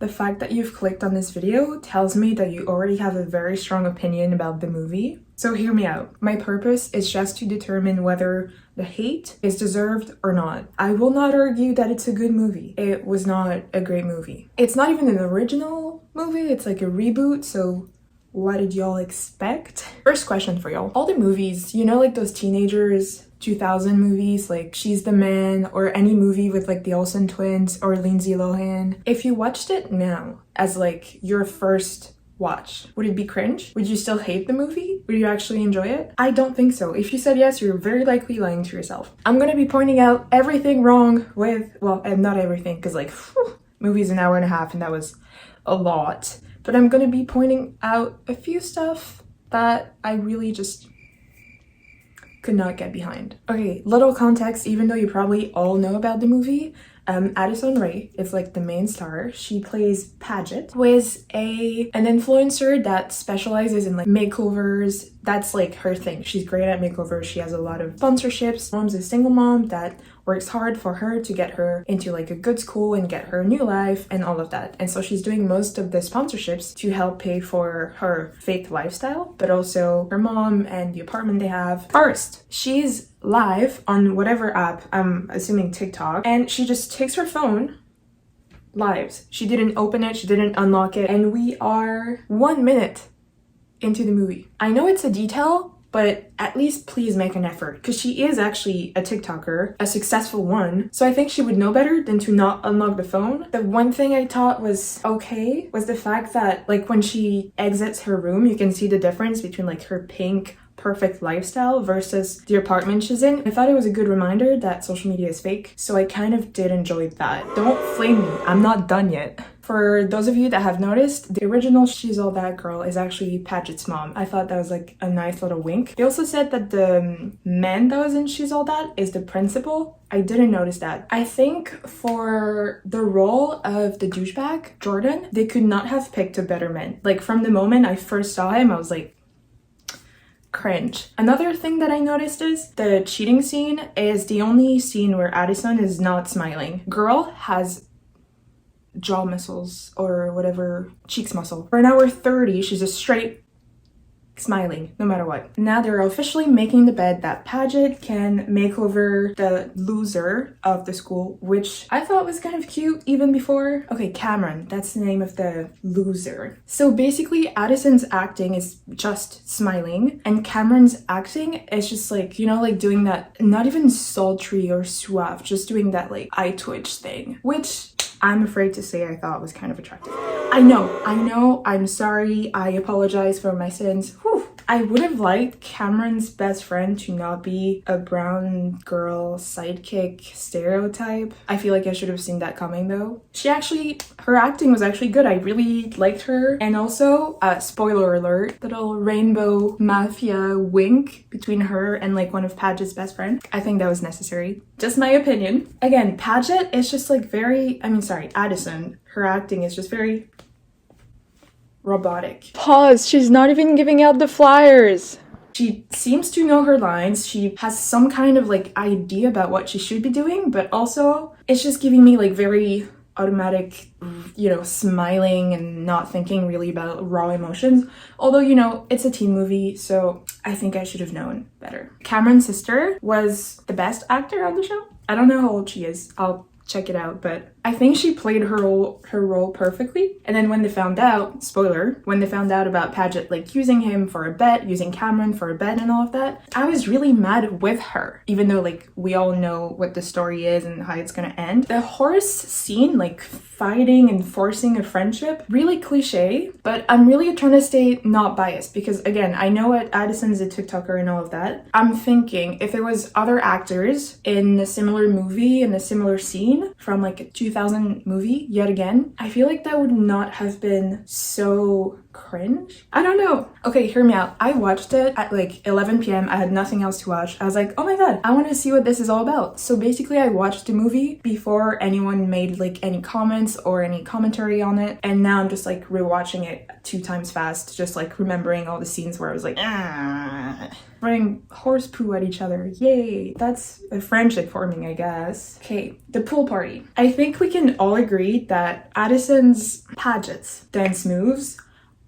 The fact that you've clicked on this video tells me that you already have a very strong opinion about the movie. So hear me out. My purpose is just to determine whether the hate is deserved or not. I will not argue that it's a good movie. It was not a great movie. It's not even an original movie, it's like a reboot, so what did y'all expect? First question for y'all. All the movies, you know, like those teenagers 2000 movies like She's the Man or any movie with like the Olsen twins or Lindsay Lohan. If you watched it now as like your first watch, would it be cringe? Would you still hate the movie? Would you actually enjoy it? I don't think so. If you said yes, you're very likely lying to yourself. I'm gonna be pointing out everything wrong with, well, and not everything, because like, movie's an hour and a half and that was a lot. But I'm gonna be pointing out a few stuff that I really just could not get behind. Okay, little context, even though you probably all know about the movie. Addison Rae is like the main star. She plays Paget, who is an influencer that specializes in like makeovers. That's like her thing. She's great at makeovers. She has a lot of sponsorships. Mom's a single mom that works hard for her to get her into like a good school and get her a new life and all of that. And so she's doing most of the sponsorships to help pay for her fake lifestyle, but also her mom and the apartment they have. First, she's live on whatever app, I'm assuming TikTok, and she just takes her phone, lives. She didn't open it, she didn't unlock it, and we are 1 minute into the movie. I know it's a detail, but at least please make an effort, because she is actually a TikToker, a successful one, so I think she would know better than to not unlock the phone. The one thing I thought was okay was the fact that like when she exits her room, you can see the difference between like her pink perfect lifestyle versus the apartment she's in. I thought it was a good reminder that social media is fake, so I kind of did enjoy that. Don't flame me, I'm not done yet. For those of you that have noticed, the original She's All That girl is actually Paget's mom. I thought that was like a nice little wink. They also said that the man that was in She's All That is the principal. I didn't notice that. I think for the role of the douchebag, Jordan, they could not have picked a better man. Like from the moment I first saw him, I was like, cringe. Another thing that I noticed is the cheating scene is the only scene where Addison is not smiling. Girl has jaw muscles or whatever, cheeks muscle. For an hour 30, she's just straight smiling no matter what. Now they're officially making the bet that Paget can make over the loser of the school, which I thought was kind of cute even before. Okay, Cameron, that's the name of the loser. So basically Addison's acting is just smiling and Cameron's acting is just like, you know, like doing that, not even sultry or suave, just doing that like eye twitch thing, which I'm afraid to say I thought was kind of attractive. I know, I'm sorry, I apologize for my sins. Whew. I would have liked Cameron's best friend to not be a brown girl sidekick stereotype. I feel like I should have seen that coming though. Her acting was actually good. I really liked her. And also, spoiler alert, little rainbow mafia wink between her and like one of Paget's best friends. I think that was necessary. Just my opinion. Again, Paget is just like Addison, her acting is just very robotic. Pause, she's not even giving out the flyers. She seems to know her lines. She has some kind of like idea about what she should be doing, but also it's just giving me like very automatic, you know, smiling and not thinking really about raw emotions. Although, you know, it's a teen movie, so I think I should have known better. Cameron's sister was the best actor on the show. I don't know how old she is. I'll check it out, but I think she played her role perfectly. And then when they found out, spoiler, when they found out about Paget like using him for a bet, using Cameron for a bet and all of that, I was really mad with her, even though like we all know what the story is and how it's gonna end. The horse scene, like fighting and forcing a friendship, really cliche, but I'm really trying to stay not biased because again, I know what Addison's a TikToker and all of that. I'm thinking if there was other actors in a similar movie, in a similar scene from like a 2000 movie, yet again, I feel like that would not have been so cringe. I don't know. Okay, hear me out. I watched it at like 11 p.m. I had nothing else to watch. I was like, oh my god, I want to see what this is all about. So basically I watched the movie before anyone made like any comments or any commentary on it, and now I'm just like rewatching it 2 times fast, just like remembering all the scenes where I was like, ah. throwing horse poo at each other. Yay, that's a friendship forming, I guess. Okay, the pool party. I think we can all agree that Addison's Paget's dance moves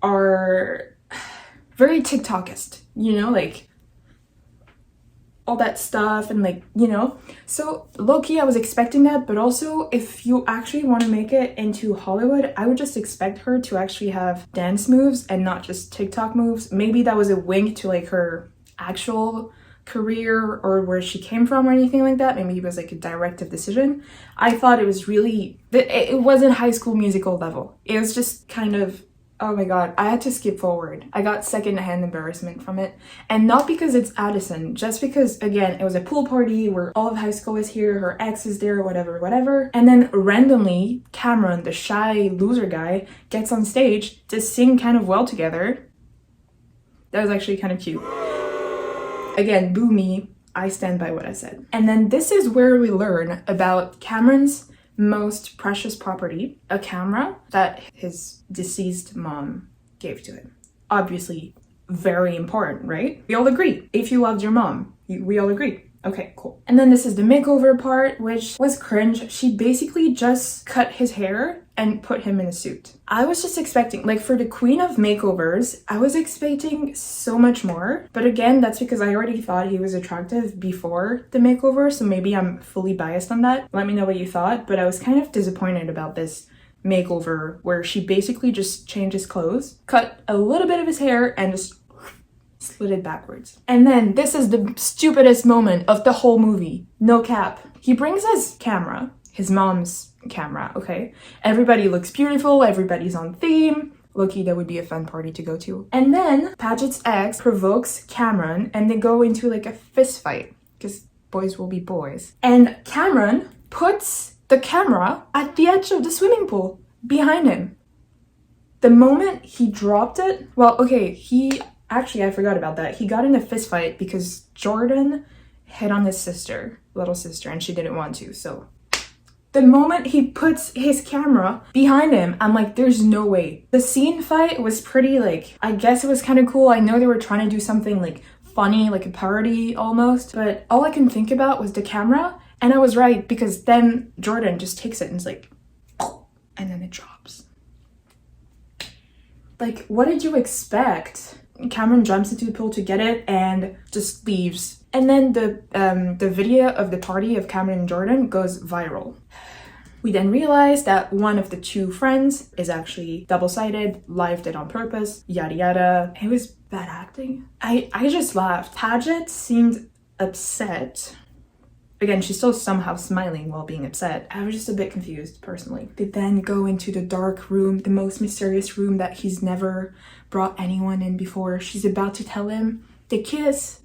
are very TikTokist, you know, like all that stuff and like, you know. So low-key I was expecting that, but also if you actually want to make it into Hollywood, I would just expect her to actually have dance moves and not just TikTok moves. Maybe that was a wink to like her actual career or where she came from or anything like that. Maybe it was like a directive decision. I thought it was really, it wasn't High School Musical level. It was just kind of, oh my god, I had to skip forward. I got secondhand embarrassment from it. And not because it's Addison, just because, again, it was a pool party where all of high school is here, her ex is there, whatever. And then randomly, Cameron, the shy loser guy, gets on stage to sing kind of well together. That was actually kind of cute. Again, boo me, I stand by what I said. And then this is where we learn about Cameron's most precious property, a camera that his deceased mom gave to him. Obviously, very important, right? We all agree. If you loved your mom, we all agree. Okay, cool. And then this is the makeover part, which was cringe. She basically just cut his hair and put him in a suit. I was just expecting, like for the queen of makeovers, I was expecting so much more. But again, that's because I already thought he was attractive before the makeover, so maybe I'm fully biased on that. Let me know what you thought, but I was kind of disappointed about this makeover where she basically just changed his clothes, cut a little bit of his hair, and just slid it backwards. And then this is the stupidest moment of the whole movie. No cap. He brings his camera, his mom's camera, okay? Everybody looks beautiful, everybody's on theme. Low-key, that would be a fun party to go to. And then Paget's ex provokes Cameron and they go into like a fist fight because boys will be boys. And Cameron puts the camera at the edge of the swimming pool behind him. The moment he dropped it, well, okay, actually, I forgot about that. He got in a fist fight because Jordan hit on his sister, little sister, and she didn't want to. So the moment he puts his camera behind him, I'm like, there's no way. The scene fight was pretty like, I guess it was kind of cool. I know they were trying to do something like funny, like a parody almost, but all I can think about was the camera. And I was right because then Jordan just takes it and it's like, and then it drops. Like, what did you expect? Cameron jumps into the pool to get it and just leaves. And then the video of the party of Cameron and Jordan goes viral. We then realize that one of the two friends is actually double-sided, lived it on purpose, yada yada. It was bad acting. I just laughed. Paget seemed upset. Again, she's still somehow smiling while being upset. I was just a bit confused, personally. They then go into the dark room, the most mysterious room that he's never brought anyone in before. She's about to tell him to kiss.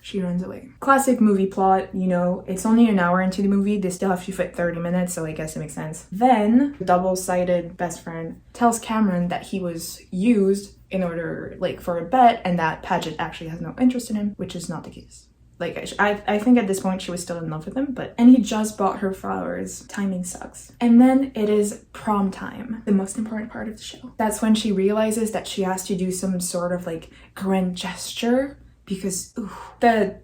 She runs away. Classic movie plot, you know, it's only an hour into the movie. They still have to fit 30 minutes, so I guess it makes sense. Then, the double-sided best friend tells Cameron that he was used in order, like, for a bet, and that Paget actually has no interest in him, which is not the case. Like, I think at this point she was still in love with him, and he just bought her flowers. Timing sucks. And then it is prom time, the most important part of the show. That's when she realizes that she has to do some sort of like grand gesture because the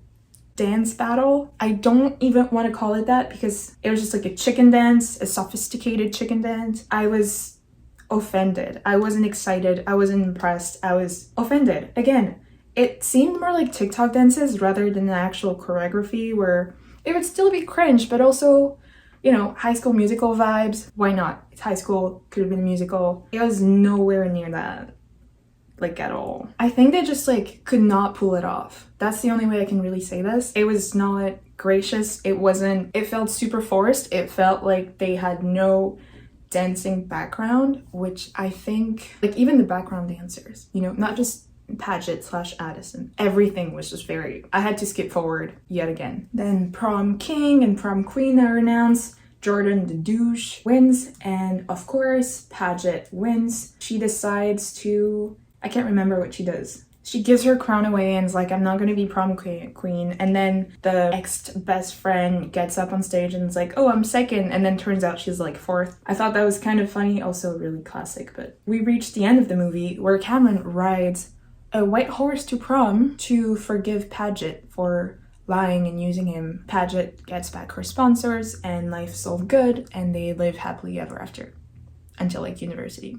dance battle, I don't even want to call it that because it was just like a chicken dance, a sophisticated chicken dance. I was offended. I wasn't excited. I wasn't impressed. I was offended. Again, it seemed more like TikTok dances rather than the actual choreography where it would still be cringe, but also, you know, High School Musical vibes. Why not? It's high school, could have been a musical. It was nowhere near that, like at all. I think they just like could not pull it off. That's the only way I can really say this. It was not gracious. It felt super forced. It felt like they had no dancing background, which I think, like even the background dancers, you know, not just Paget/Addison. Everything was just very... I had to skip forward yet again. Then prom king and prom queen are announced. Jordan, the douche, wins. And of course, Paget wins. She decides to... I can't remember what she does. She gives her crown away and is like, I'm not going to be prom queen. And then the ex-best friend gets up on stage and is like, oh, I'm second. And then turns out she's like fourth. I thought that was kind of funny. Also really classic. But we reached the end of the movie where Cameron rides a white horse to prom to forgive Paget for lying and using him. Paget gets back her sponsors and life's all good and they live happily ever after. Until like university,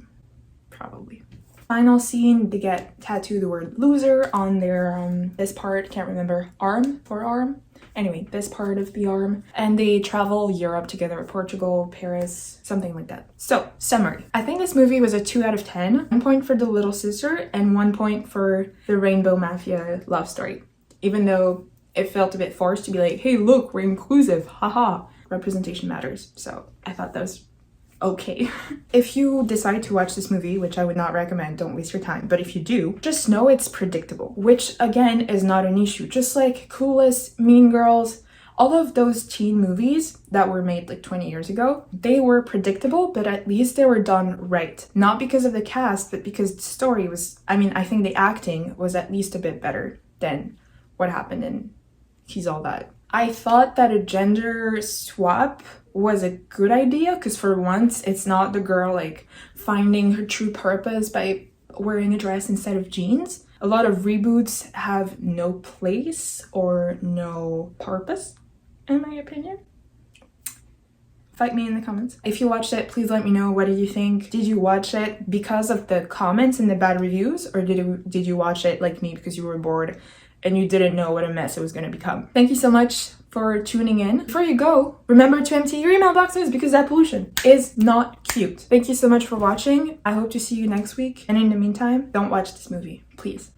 probably. Final scene, they get tattooed the word loser on their, this part, can't remember, forearm? Anyway, this part of the arm. And they travel Europe together, Portugal, Paris, something like that. So, summary. I think this movie was a 2 out of 10. 1 point for the little sister and 1 point for the Rainbow Mafia love story. Even though it felt a bit forced to be like, hey, look, we're inclusive, haha. Representation matters. So, I thought that was okay. If you decide to watch this movie, which I would not recommend, don't waste your time, but if you do, just know it's predictable, which again is not an issue. Just like Clueless, Mean Girls, all of those teen movies that were made like 20 years ago, they were predictable, but at least they were done right. Not because of the cast, but because the story was, I think the acting was at least a bit better than what happened in He's All That. I thought that a gender swap was a good idea because for once it's not the girl like finding her true purpose by wearing a dress instead of jeans. A lot of reboots have no place or no purpose, in my opinion. Fight me in the comments. If you watched it, please let me know. What do you think? Did you watch it because of the comments and the bad reviews, or did you watch it like me because you were bored and you didn't know what a mess it was going to become? Thank you so much for tuning in. Before you go, remember to empty your email boxes because that pollution is not cute. Thank you so much for watching. I hope to see you next week. And in the meantime, don't watch this movie, please.